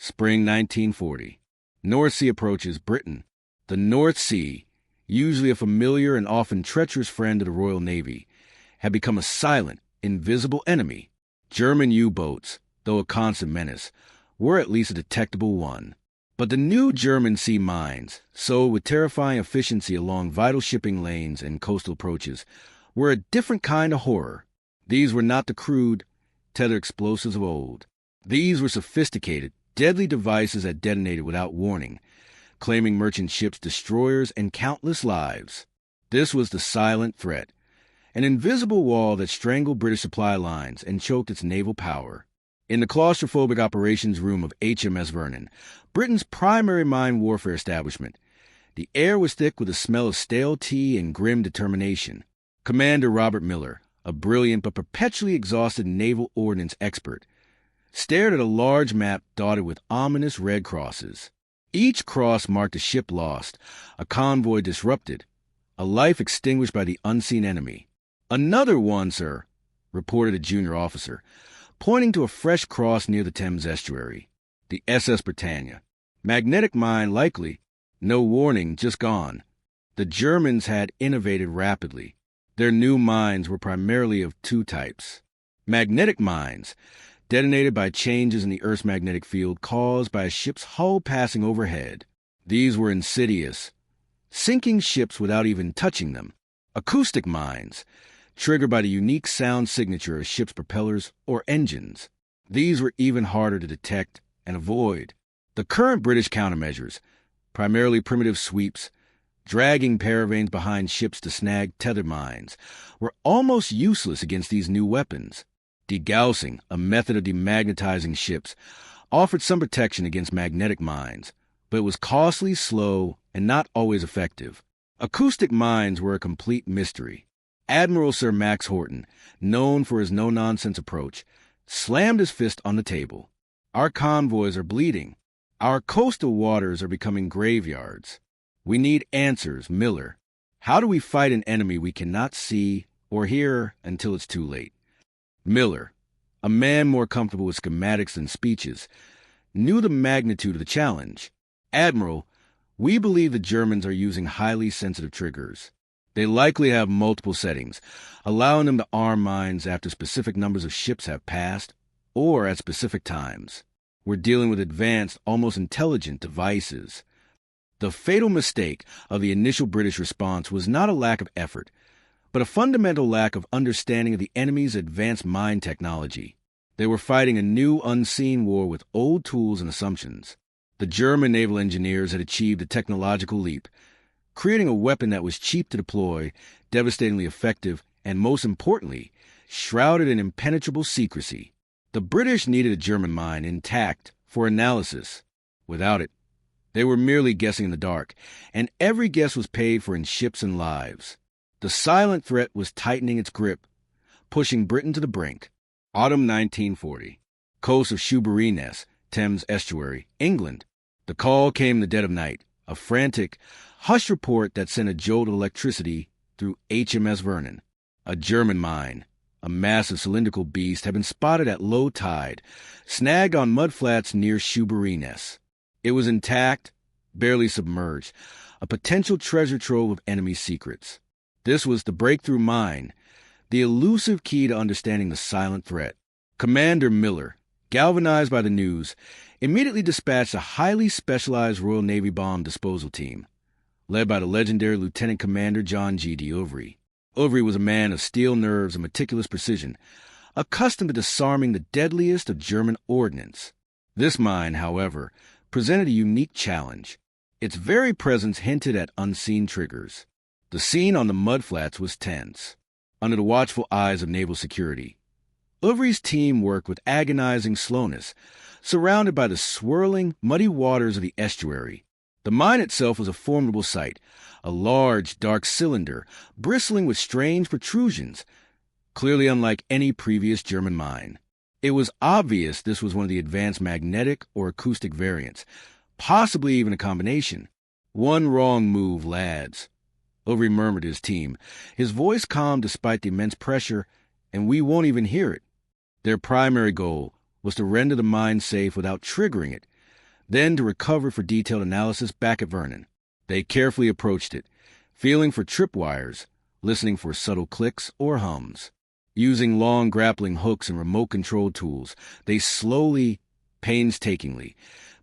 Spring 1940. North Sea approaches Britain. The North Sea, usually a familiar and often treacherous friend of the Royal Navy, had become a silent, invisible enemy. German U-boats, though a constant menace, were at least a detectable one. But the new German sea mines, sold with terrifying efficiency along vital shipping lanes and coastal approaches, were a different kind of horror. These were not the crude, tethered explosives of old. These were sophisticated, deadly devices that detonated without warning, claiming merchant ships, destroyers, and countless lives. This was the silent threat, an invisible wall that strangled British supply lines and choked its naval power. In the claustrophobic operations room of HMS Vernon, Britain's primary mine warfare establishment, the air was thick with the smell of stale tea and grim determination. Commander Robert Miller, a brilliant but perpetually exhausted naval ordnance expert, stared at a large map dotted with ominous red crosses. Each cross marked a ship lost, a convoy disrupted, a life extinguished by the unseen enemy. "Another one, sir," reported a junior officer, pointing to a fresh cross near the Thames estuary. The SS Britannia. Magnetic mine likely. No warning, just gone. The Germans had innovated rapidly. Their new mines were primarily of two types. Magnetic mines, detonated by changes in the Earth's magnetic field caused by a ship's hull passing overhead. These were insidious, sinking ships without even touching them. Acoustic mines, triggered by the unique sound signature of ships' propellers or engines. These were even harder to detect and avoid. The current British countermeasures, primarily primitive sweeps, dragging paravanes behind ships to snag tether mines, were almost useless against these new weapons. Degaussing, a method of demagnetizing ships, offered some protection against magnetic mines, but it was costly, slow, and not always effective. Acoustic mines were a complete mystery. Admiral Sir Max Horton, known for his no-nonsense approach, slammed his fist on the table. "Our convoys are bleeding. Our coastal waters are becoming graveyards. We need answers, Miller. How do we fight an enemy we cannot see or hear until it's too late?" Miller, a man more comfortable with schematics than speeches, knew the magnitude of the challenge. "Admiral, we believe the Germans are using highly sensitive triggers. They likely have multiple settings, allowing them to arm mines after specific numbers of ships have passed or at specific times. We're dealing with advanced, almost intelligent devices." The fatal mistake of the initial British response was not a lack of effort, but a fundamental lack of understanding of the enemy's advanced mine technology. They were fighting a new, unseen war with old tools and assumptions. The German naval engineers had achieved a technological leap, creating a weapon that was cheap to deploy, devastatingly effective, and most importantly, shrouded in impenetrable secrecy. The British needed a German mine intact for analysis. Without it, they were merely guessing in the dark, and every guess was paid for in ships and lives. The silent threat was tightening its grip, pushing Britain to the brink. Autumn 1940. Coast of Shoeburyness, Thames estuary, England. The call came in the dead of night, a frantic, hushed report that sent a jolt of electricity through HMS Vernon. A German mine, a massive cylindrical beast, had been spotted at low tide, snagged on mudflats near Shoeburyness. It was intact, barely submerged, a potential treasure trove of enemy secrets. This was the breakthrough mine, the elusive key to understanding the silent threat. Commander Miller, galvanized by the news, immediately dispatched a highly specialized Royal Navy bomb disposal team, led by the legendary Lieutenant Commander John G. D'Ouvry. Ouvry was a man of steel nerves and meticulous precision, accustomed to disarming the deadliest of German ordnance. This mine, however, presented a unique challenge. Its very presence hinted at unseen triggers. The scene on the mudflats was tense, under the watchful eyes of naval security. Ouvry's team worked with agonizing slowness, surrounded by the swirling, muddy waters of the estuary. The mine itself was a formidable sight, a large, dark cylinder, bristling with strange protrusions, clearly unlike any previous German mine. It was obvious this was one of the advanced magnetic or acoustic variants, possibly even a combination. "One wrong move, lads," Ouvry murmured to his team, his voice calm despite the immense pressure, "and we won't even hear it." Their primary goal was to render the mine safe without triggering it, then to recover for detailed analysis back at Vernon. They carefully approached it, feeling for tripwires, listening for subtle clicks or hums. Using long grappling hooks and remote control tools, they slowly, painstakingly,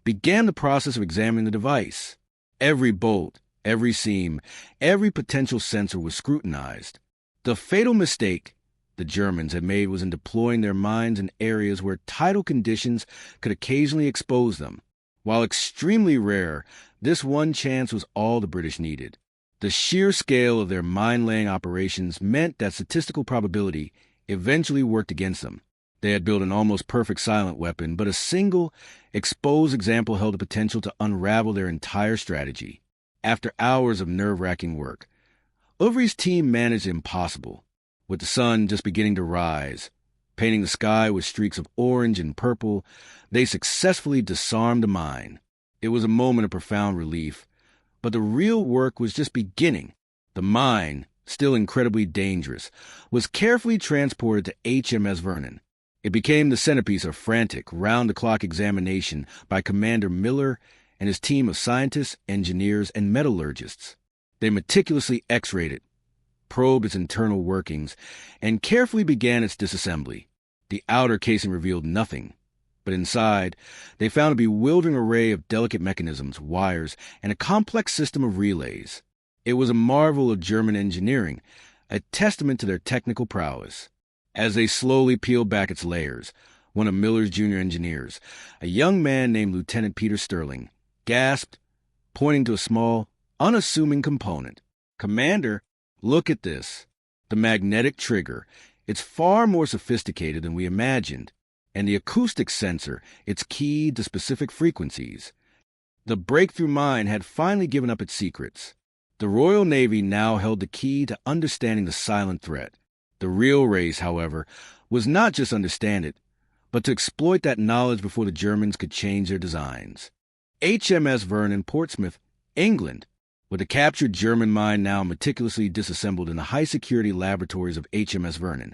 began the process of examining the device. Every bolt, every seam, every potential sensor was scrutinized. The fatal mistake the Germans had made was in deploying their mines in areas where tidal conditions could occasionally expose them. While extremely rare, this one chance was all the British needed. The sheer scale of their mine-laying operations meant that statistical probability eventually worked against them. They had built an almost perfect silent weapon, but a single, exposed example held the potential to unravel their entire strategy. After hours of nerve-wracking work, Overy's team managed the impossible. With the sun just beginning to rise, painting the sky with streaks of orange and purple, they successfully disarmed the mine. It was a moment of profound relief, but the real work was just beginning. The mine, still incredibly dangerous, was carefully transported to HMS Vernon. It became the centerpiece of frantic, round-the-clock examination by Commander Miller and his team of scientists, engineers, and metallurgists. They meticulously X-rayed it, probed its internal workings, and carefully began its disassembly. The outer casing revealed nothing, but inside, they found a bewildering array of delicate mechanisms, wires, and a complex system of relays. It was a marvel of German engineering, a testament to their technical prowess. As they slowly peeled back its layers, one of Miller's junior engineers, a young man named Lieutenant Peter Sterling, gasped, pointing to a small, unassuming component. "Commander, look at this. The magnetic trigger. It's far more sophisticated than we imagined. And the acoustic sensor, it's keyed to specific frequencies." The breakthrough mine had finally given up its secrets. The Royal Navy now held the key to understanding the silent threat. The real race, however, was not just understand it, but to exploit that knowledge before the Germans could change their designs. HMS Vernon, Portsmouth, England, with the captured German mine now meticulously disassembled in the high-security laboratories of HMS Vernon,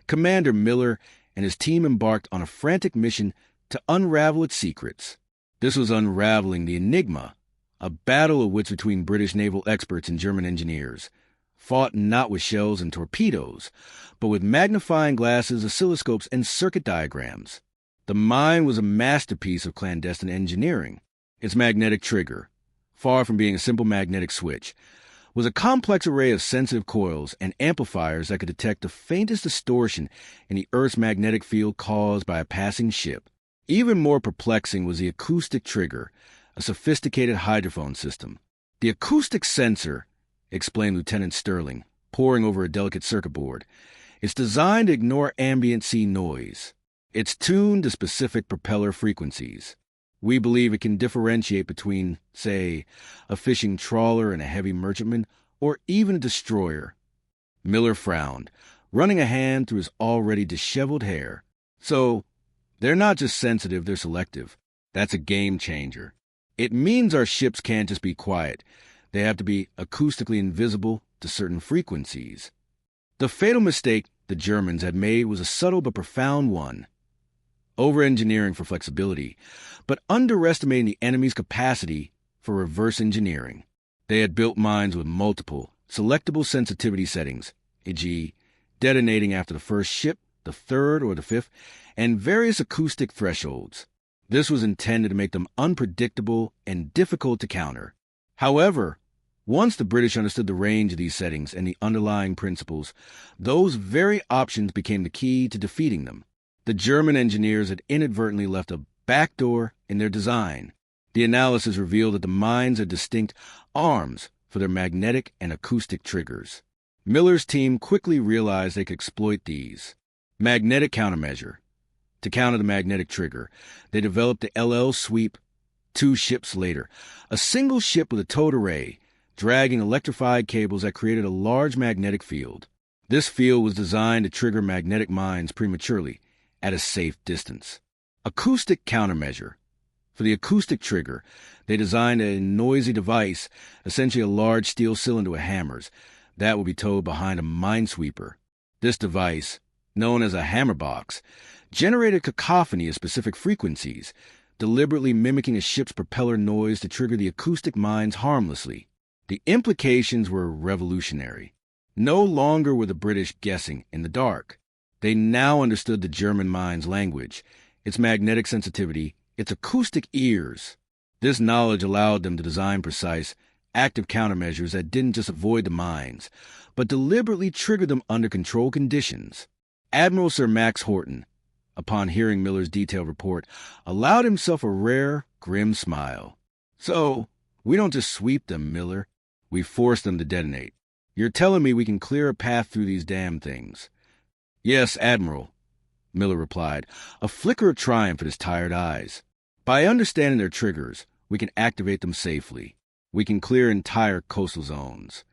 Commander Miller and his team embarked on a frantic mission to unravel its secrets. This was unraveling the enigma, a battle of wits between British naval experts and German engineers, fought not with shells and torpedoes, but with magnifying glasses, oscilloscopes, and circuit diagrams. The mine was a masterpiece of clandestine engineering. Its magnetic trigger, far from being a simple magnetic switch, was a complex array of sensitive coils and amplifiers that could detect the faintest distortion in the Earth's magnetic field caused by a passing ship. Even more perplexing was the acoustic trigger, a sophisticated hydrophone system. The acoustic sensor, explained Lieutenant Sterling, poring over a delicate circuit board, is designed to ignore ambient sea noise. It's tuned to specific propeller frequencies. We believe it can differentiate between, say, a fishing trawler and a heavy merchantman, or even a destroyer. Miller frowned, running a hand through his already disheveled hair. So, they're not just sensitive, they're selective. That's a game changer. It means our ships can't just be quiet. They have to be acoustically invisible to certain frequencies. The fatal mistake the Germans had made was a subtle but profound one. Over-engineering for flexibility, but underestimating the enemy's capacity for reverse engineering. They had built mines with multiple, selectable sensitivity settings, e.g., detonating after the first ship, the third or the fifth, and various acoustic thresholds. This was intended to make them unpredictable and difficult to counter. However, once the British understood the range of these settings and the underlying principles, those very options became the key to defeating them. The German engineers had inadvertently left a backdoor in their design. The analysis revealed that the mines had distinct arms for their magnetic and acoustic triggers. Miller's team quickly realized they could exploit these. Magnetic countermeasure. To counter the magnetic trigger, they developed the LL sweep 2 ships later, a single ship with a towed array, dragging electrified cables that created a large magnetic field. This field was designed to trigger magnetic mines prematurely, at a safe distance. Acoustic countermeasure. For the acoustic trigger, they designed a noisy device, essentially a large steel cylinder with hammers, that would be towed behind a minesweeper. This device, known as a hammer box, generated cacophony of specific frequencies, deliberately mimicking a ship's propeller noise to trigger the acoustic mines harmlessly. The implications were revolutionary. No longer were the British guessing in the dark. They now understood the German mine's language, its magnetic sensitivity, its acoustic ears. This knowledge allowed them to design precise, active countermeasures that didn't just avoid the mines, but deliberately triggered them under controlled conditions. Admiral Sir Max Horton, upon hearing Miller's detailed report, allowed himself a rare, grim smile. "So, we don't just sweep them, Miller. We force them to detonate. You're telling me we can clear a path through these damn things?" "Yes, Admiral," Miller replied, a flicker of triumph in his tired eyes. "By understanding their triggers, we can activate them safely. We can clear entire coastal zones."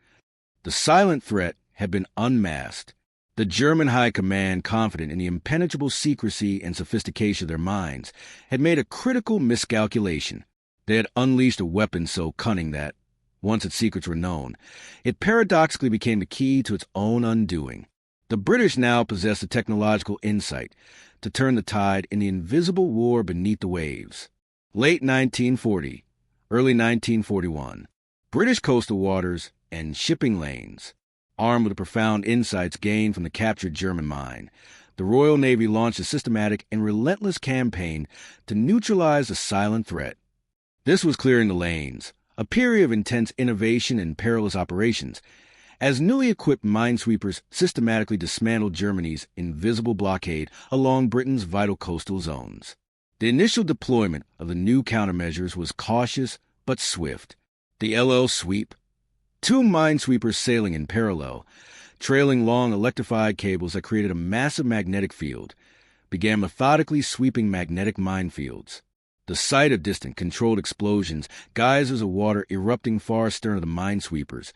The silent threat had been unmasked. The German High Command, confident in the impenetrable secrecy and sophistication of their minds, had made a critical miscalculation. They had unleashed a weapon so cunning that, once its secrets were known, it paradoxically became the key to its own undoing. The British now possessed the technological insight to turn the tide in the invisible war beneath the waves. Late 1940, early 1941, British coastal waters and shipping lanes. Armed with the profound insights gained from the captured German mine, the Royal Navy launched a systematic and relentless campaign to neutralize the silent threat. This was clearing the lanes, a period of intense innovation and perilous operations, as newly equipped minesweepers systematically dismantled Germany's invisible blockade along Britain's vital coastal zones. The initial deployment of the new countermeasures was cautious but swift. The LL Sweep, two minesweepers sailing in parallel, trailing long electrified cables that created a massive magnetic field, began methodically sweeping magnetic minefields. The sight of distant, controlled explosions, geysers of water erupting far astern of the minesweepers,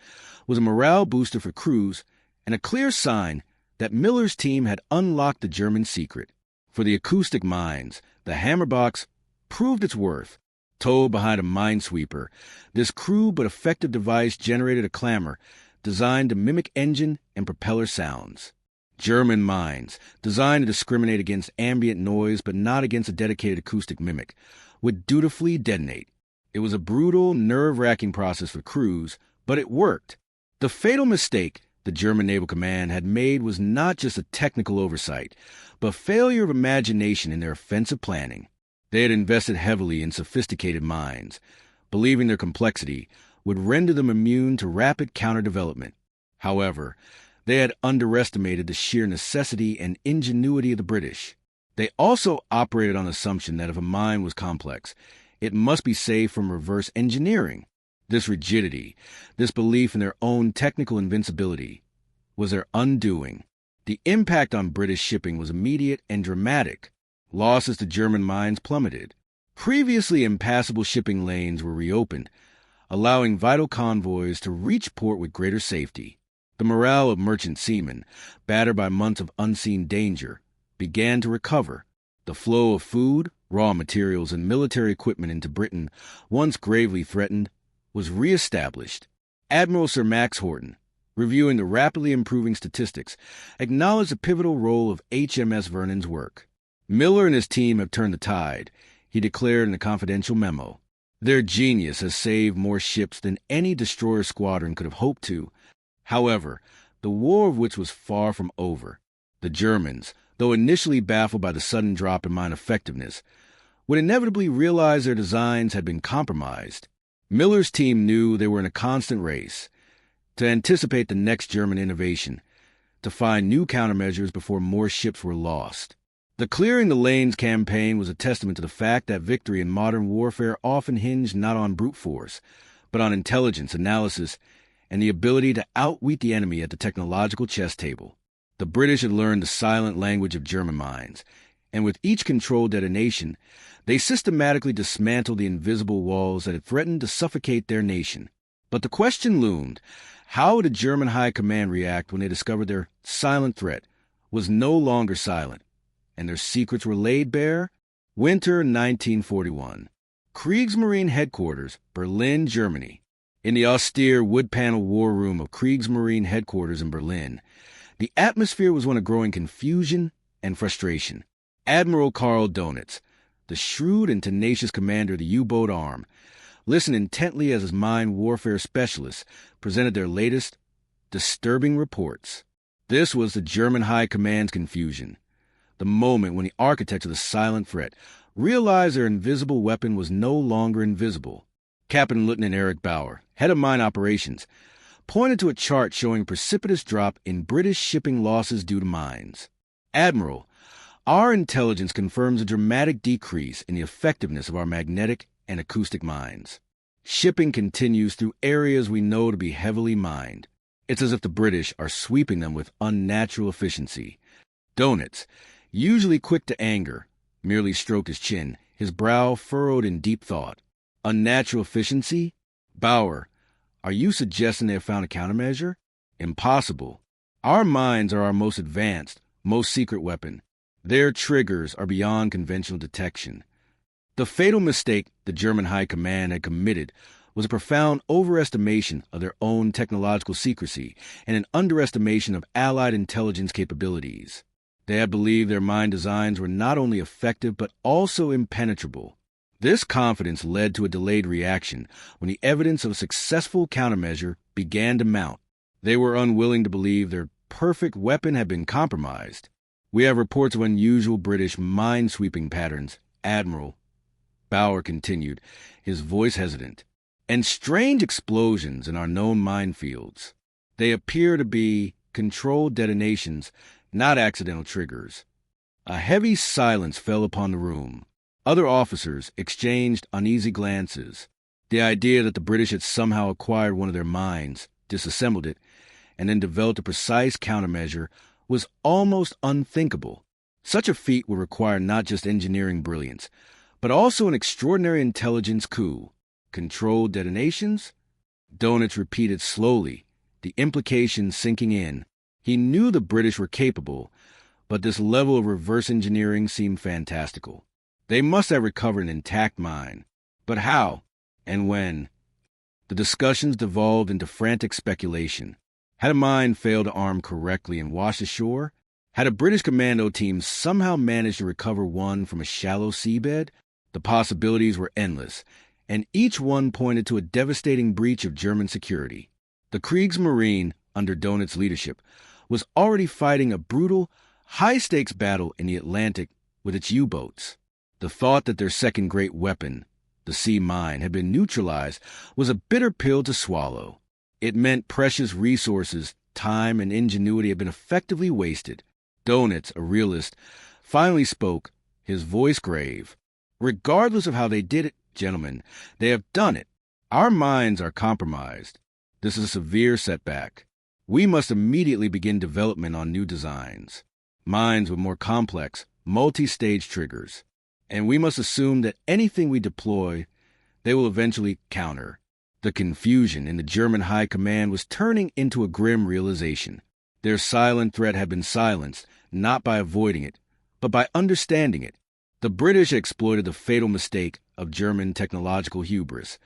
was a morale booster for crews and a clear sign that Miller's team had unlocked the German secret. For the acoustic mines, the Hammerbox proved its worth. Towed behind a minesweeper, this crude but effective device generated a clamor designed to mimic engine and propeller sounds. German mines, designed to discriminate against ambient noise but not against a dedicated acoustic mimic, would dutifully detonate. It was a brutal, nerve-wracking process for crews, but it worked. The fatal mistake the German Naval Command had made was not just a technical oversight, but failure of imagination in their offensive planning. They had invested heavily in sophisticated mines, believing their complexity would render them immune to rapid counter-development. However, they had underestimated the sheer necessity and ingenuity of the British. They also operated on the assumption that if a mine was complex, it must be safe from reverse engineering. This rigidity, this belief in their own technical invincibility, was their undoing. The impact on British shipping was immediate and dramatic. Losses to German mines plummeted. Previously impassable shipping lanes were reopened, allowing vital convoys to reach port with greater safety. The morale of merchant seamen, battered by months of unseen danger, began to recover. The flow of food, raw materials, and military equipment into Britain, once gravely threatened, was reestablished. Admiral Sir Max Horton, reviewing the rapidly improving statistics, acknowledged the pivotal role of HMS Vernon's work. "Miller and his team have turned the tide," he declared in a confidential memo. "Their genius has saved more ships than any destroyer squadron could have hoped to." However, the war of which was far from over. The Germans, though initially baffled by the sudden drop in mine effectiveness, would inevitably realize their designs had been compromised. Miller's team knew they were in a constant race to anticipate the next German innovation, to find new countermeasures before more ships were lost. The Clearing the Lanes campaign was a testament to the fact that victory in modern warfare often hinged not on brute force, but on intelligence, analysis, and the ability to outwit the enemy at the technological chess table. The British had learned the silent language of German mines, and with each controlled detonation, they systematically dismantled the invisible walls that had threatened to suffocate their nation. But the question loomed: how would the German High Command react when they discovered their silent threat was no longer silent, and their secrets were laid bare? Winter 1941. Kriegsmarine Headquarters, Berlin, Germany. In the austere wood-paneled war room of Kriegsmarine Headquarters in Berlin, the atmosphere was one of growing confusion and frustration. Admiral Karl Donitz, the the shrewd and tenacious commander of the U-boat arm, listened intently as his mine warfare specialists presented their latest, disturbing reports. This was the German High Command's confusion. The moment when the architects of the silent threat realized their invisible weapon was no longer invisible. Captain Lieutenant Eric Bauer, head of mine operations, pointed to a chart showing a precipitous drop in British shipping losses due to mines. Admiral, our intelligence confirms a dramatic decrease in the effectiveness of our magnetic and acoustic mines. Shipping continues through areas we know to be heavily mined. It's as if the British are sweeping them with unnatural efficiency. Donuts, usually quick to anger, merely stroked his chin, his brow furrowed in deep thought. Unnatural efficiency? Bauer, are you suggesting they have found a countermeasure? Impossible. Our mines are our most advanced, most secret weapon. Their triggers are beyond conventional detection. The fatal mistake the German High Command had committed was a profound overestimation of their own technological secrecy and an underestimation of Allied intelligence capabilities. They had believed their mine designs were not only effective but also impenetrable. This confidence led to a delayed reaction when the evidence of a successful countermeasure began to mount. They were unwilling to believe their perfect weapon had been compromised. We have reports of unusual British mine-sweeping patterns, Admiral. Bauer continued, his voice hesitant, and strange explosions in our known minefields. They appear to be controlled detonations, not accidental triggers. A heavy silence fell upon the room. Other officers exchanged uneasy glances. The idea that the British had somehow acquired one of their mines, disassembled it, and then developed a precise countermeasure was almost unthinkable. Such a feat would require not just engineering brilliance, but also an extraordinary intelligence coup. Controlled detonations? Donuts repeated slowly, the implications sinking in. He knew the British were capable, but this level of reverse engineering seemed fantastical. They must have recovered an intact mine. But how? And when? The discussions devolved into frantic speculation. Had a mine failed to arm correctly and washed ashore? Had a British commando team somehow managed to recover one from a shallow seabed? The possibilities were endless, and each one pointed to a devastating breach of German security. The Kriegsmarine, under Donut's leadership, was already fighting a brutal, high-stakes battle in the Atlantic with its U-boats. The thought that their second great weapon, the sea mine, had been neutralized was a bitter pill to swallow. It meant precious resources, time, and ingenuity had been effectively wasted. Donuts, a realist, finally spoke, his voice grave. Regardless of how they did it, gentlemen, they have done it. Our minds are compromised. This is a severe setback. We must immediately begin development on new designs. Mines with more complex, multi-stage triggers. And we must assume that anything we deploy, they will eventually counter. The confusion in the German High Command was turning into a grim realization. Their silent threat had been silenced, not by avoiding it, but by understanding it. The British exploited the fatal mistake of German technological hubris,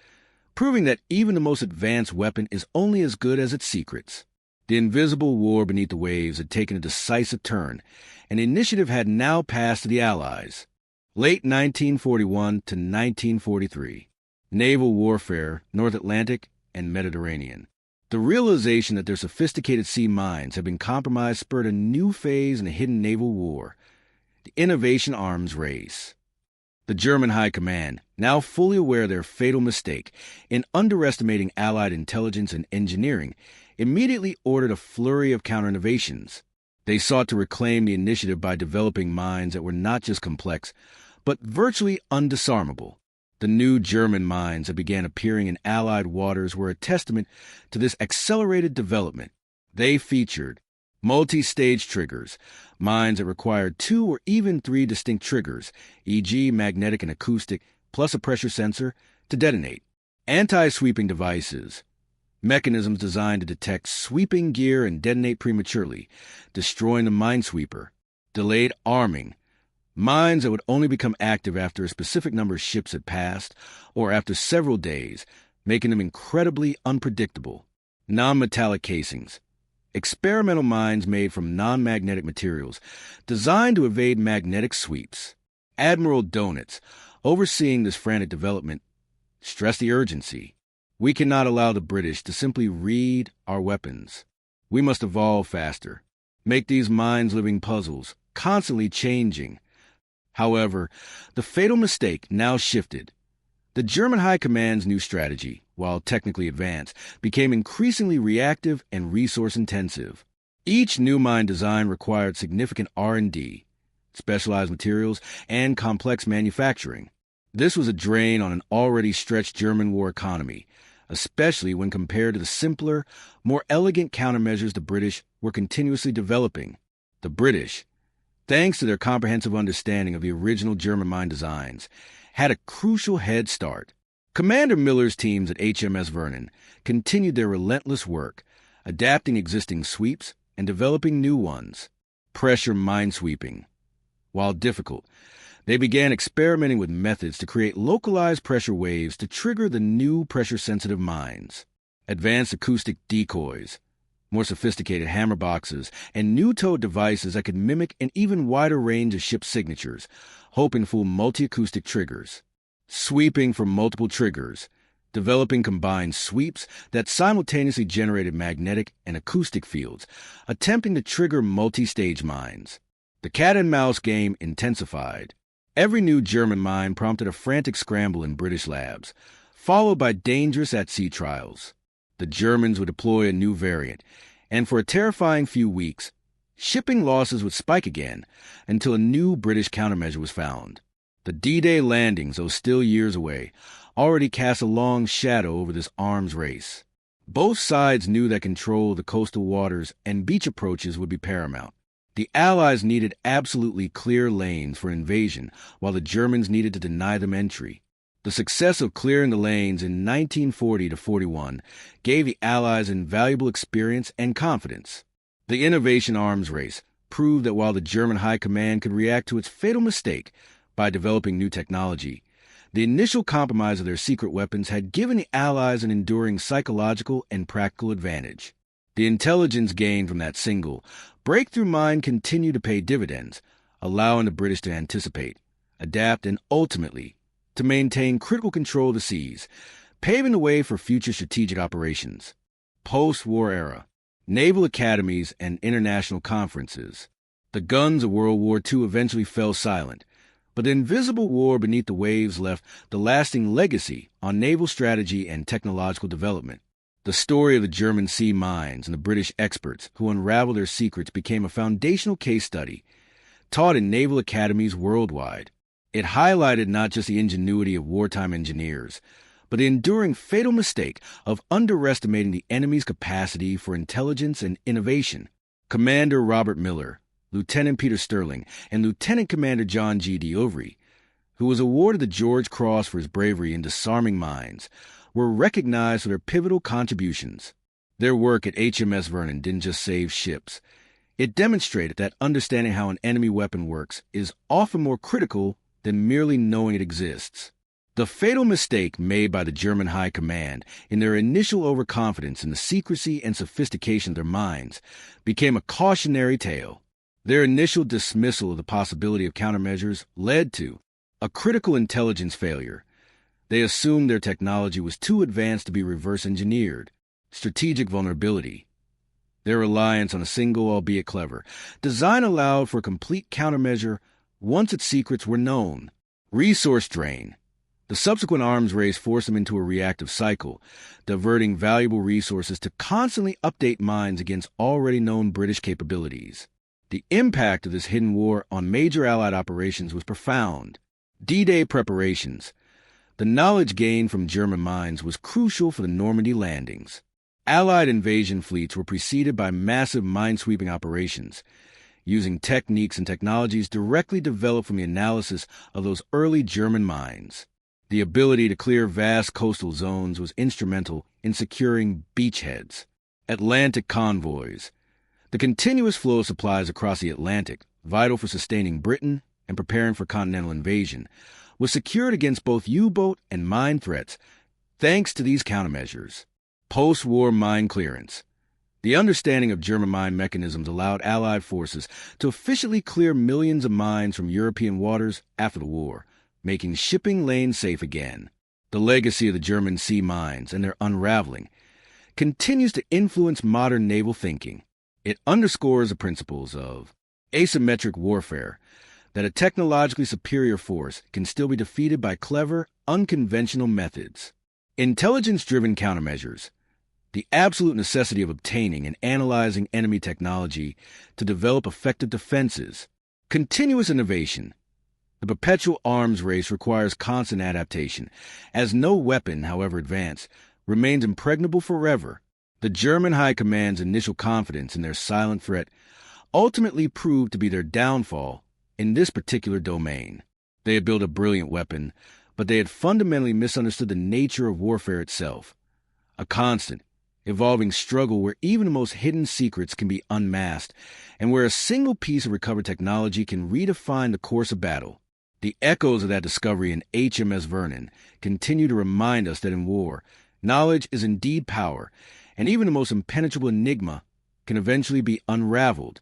proving that even the most advanced weapon is only as good as its secrets. The invisible war beneath the waves had taken a decisive turn, and the initiative had now passed to the Allies. Late 1941 to 1943. Naval warfare, North Atlantic and Mediterranean. The realization that their sophisticated sea mines had been compromised spurred a new phase in the hidden naval war, the innovation arms race. The German High Command, now fully aware of their fatal mistake in underestimating Allied intelligence and engineering, immediately ordered a flurry of counter-innovations. They sought to reclaim the initiative by developing mines that were not just complex, but virtually undisarmable. The new German mines that began appearing in Allied waters were a testament to this accelerated development. They featured multi-stage triggers, mines that required 2 or even 3 distinct triggers, e.g. magnetic and acoustic, plus a pressure sensor, to detonate. Anti-sweeping devices, mechanisms designed to detect sweeping gear and detonate prematurely, destroying the minesweeper. Delayed arming, mines that would only become active after a specific number of ships had passed, or after several days, making them incredibly unpredictable. Non-metallic casings, experimental mines made from non-magnetic materials, designed to evade magnetic sweeps. Admiral Donitz, overseeing this frantic development, stressed the urgency. We cannot allow the British to simply read our weapons. We must evolve faster, make these minds living puzzles, constantly changing. However, the fatal mistake now shifted. The German High Command's new strategy, while technically advanced, became increasingly reactive and resource-intensive. Each new mine design required significant R&D, specialized materials, and complex manufacturing. This was a drain on an already stretched German war economy, especially when compared to the simpler, more elegant countermeasures the British were continuously developing. The British, thanks to their comprehensive understanding of the original German mine designs, had a crucial head start. Commander Miller's teams at HMS Vernon continued their relentless work, adapting existing sweeps and developing new ones. Pressure minesweeping. While difficult, they began experimenting with methods to create localized pressure waves to trigger the new pressure-sensitive mines. Advanced acoustic decoys, more sophisticated hammer boxes, and new towed devices that could mimic an even wider range of ship signatures, hoping to fool multi-acoustic triggers. Sweeping from multiple triggers, developing combined sweeps that simultaneously generated magnetic and acoustic fields, attempting to trigger multi-stage mines. The cat-and-mouse game intensified. Every new German mine prompted a frantic scramble in British labs, followed by dangerous at-sea trials. The Germans would deploy a new variant, and for a terrifying few weeks, shipping losses would spike again until a new British countermeasure was found. The D-Day landings, though still years away, already cast a long shadow over this arms race. Both sides knew that control of the coastal waters and beach approaches would be paramount. The Allies needed absolutely clear lanes for invasion, while the Germans needed to deny them entry. The success of clearing the lanes in 1940-41 gave the Allies invaluable experience and confidence. The innovation arms race proved that while the German High Command could react to its fatal mistake by developing new technology, the initial compromise of their secret weapons had given the Allies an enduring psychological and practical advantage. The intelligence gained from that single, breakthrough mine continued to pay dividends, allowing the British to anticipate, adapt, and ultimately to maintain critical control of the seas, paving the way for future strategic operations. Post-war era, naval academies and international conferences. The guns of World War II eventually fell silent, but the invisible war beneath the waves left the lasting legacy on naval strategy and technological development. The story of the German sea mines and the British experts who unraveled their secrets became a foundational case study, taught in naval academies worldwide. It highlighted not just the ingenuity of wartime engineers, but the enduring fatal mistake of underestimating the enemy's capacity for intelligence and innovation. Commander Robert Miller, Lieutenant Peter Sterling, and Lieutenant Commander John G. D'Overy, who was awarded the George Cross for his bravery in disarming mines, were recognized for their pivotal contributions. Their work at HMS Vernon didn't just save ships. It demonstrated that understanding how an enemy weapon works is often more critical than merely knowing it exists. The fatal mistake made by the German High Command in their initial overconfidence in the secrecy and sophistication of their mines became a cautionary tale. Their initial dismissal of the possibility of countermeasures led to a critical intelligence failure. They assumed their technology was too advanced to be reverse-engineered. Strategic vulnerability. Their reliance on a single, albeit clever, design allowed for a complete countermeasure once its secrets were known. Resource drain. The subsequent arms race forced them into a reactive cycle, diverting valuable resources to constantly update mines against already known British capabilities. The impact of this hidden war on major Allied operations was profound. D-Day preparations. The knowledge gained from German mines was crucial for the Normandy landings. Allied invasion fleets were preceded by massive minesweeping operations, using techniques and technologies directly developed from the analysis of those early German mines. The ability to clear vast coastal zones was instrumental in securing beachheads. Atlantic convoys. The continuous flow of supplies across the Atlantic, vital for sustaining Britain and preparing for continental invasion, was secured against both U-boat and mine threats thanks to these countermeasures. Post-war mine clearance. The understanding of German mine mechanisms allowed Allied forces to officially clear millions of mines from European waters after the war, making shipping lanes safe again. The legacy of the German sea mines and their unraveling continues to influence modern naval thinking. It underscores the principles of asymmetric warfare, that a technologically superior force can still be defeated by clever, unconventional methods. Intelligence-driven countermeasures, the absolute necessity of obtaining and analyzing enemy technology to develop effective defenses. Continuous innovation. The perpetual arms race requires constant adaptation, as no weapon, however advanced, remains impregnable forever. The German High Command's initial confidence in their silent threat ultimately proved to be their downfall in this particular domain. They had built a brilliant weapon, but they had fundamentally misunderstood the nature of warfare itself. A constant, evolving struggle where even the most hidden secrets can be unmasked, and where a single piece of recovered technology can redefine the course of battle. The echoes of that discovery in HMS Vernon continue to remind us that in war, knowledge is indeed power, and even the most impenetrable enigma can eventually be unraveled